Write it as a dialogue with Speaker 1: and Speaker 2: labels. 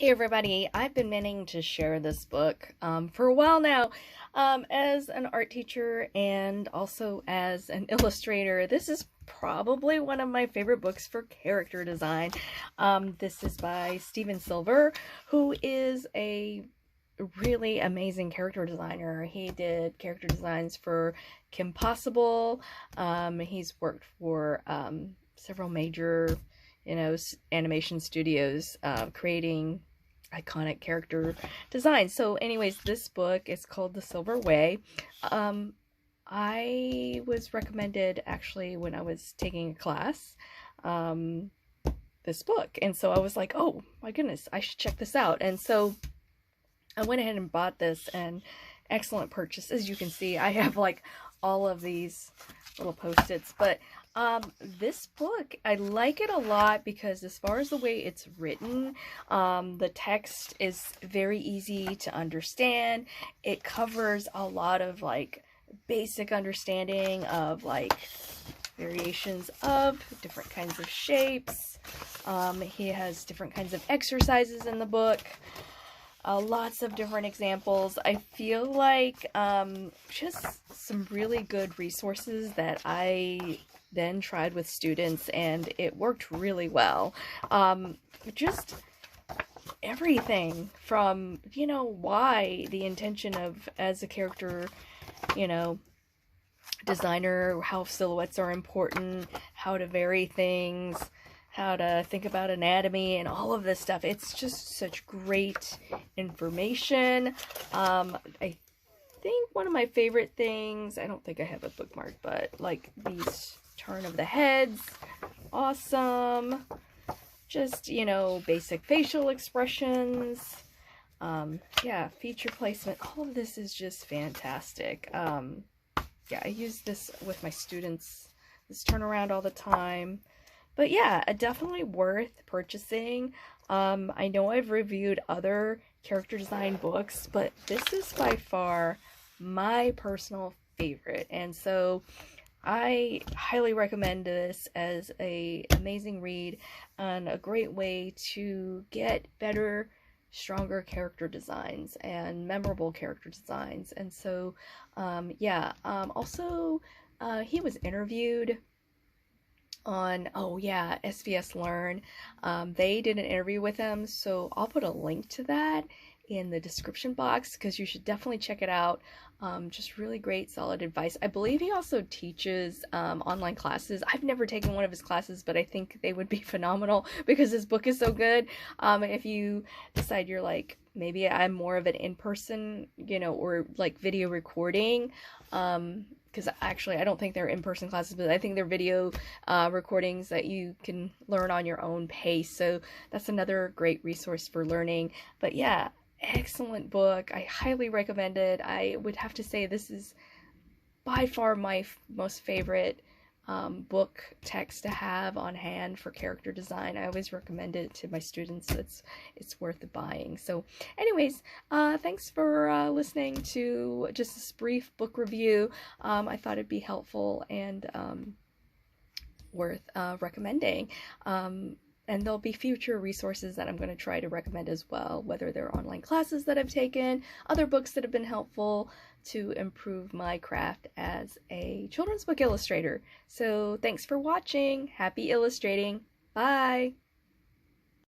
Speaker 1: Hey everybody, I've been meaning to share this book for a while now. As an art teacher and also as an illustrator, this is probably one of my favorite books for character design. This is by Steven Silver, who is a really amazing character designer. He did character designs for Kim Possible. He's worked for several major, animation studios, creating iconic character designs. So anyways, this book is called The Silverway. I was recommended actually when I was taking a class, this book. And so I was like, oh my goodness, I should check this out. And so I went ahead and bought this, and excellent purchase. As you can see, I have like all of these little post-its, but this book, I like it a lot because as far as the way it's written, the text is very easy to understand. It covers a lot of like basic understanding of like variations of different kinds of shapes. He has different kinds of exercises in the book. Lots of different examples. I feel like just some really good resources that I then tried with students, and it worked really well. Just everything from, why the intention of, as a character, designer, how silhouettes are important, how to vary things, how to think about anatomy and all of this stuff. It's just such great information. I think one of my favorite things, I don't think I have a bookmark, but like these turn of the heads, awesome. Just, basic facial expressions. Yeah, feature placement. All of this is just fantastic. Yeah, I use this with my students, this turnaround all the time. But yeah, definitely worth purchasing. I know I've reviewed other character design books, but this is by far my personal favorite. And so I highly recommend this as an amazing read and a great way to get better, stronger character designs and memorable character designs. And so, yeah, also, he was interviewed on, oh yeah, SVS Learn. They did an interview with him, so I'll put a link to that in the description box because you should definitely check it out. Just really great, solid advice. I believe he also teaches online classes. I've never taken one of his classes, but I think they would be phenomenal because his book is so good. If you decide you're like, maybe I'm more of an in-person, or like video recording, because actually I don't think they're in-person classes, but I think they're video recordings that you can learn on your own pace. So that's another great resource for learning. But yeah, excellent book. I highly recommend it. I would have to say this is by far my most favorite book text to have on hand for character design. I always recommend it to my students. It's worth the buying. So anyways, thanks for listening to just this brief book review. I thought it'd be helpful and worth recommending. And there'll be future resources that I'm going to try to recommend as well, whether they're online classes that I've taken, other books that have been helpful to improve my craft as a children's book illustrator. So thanks for watching. Happy illustrating. Bye.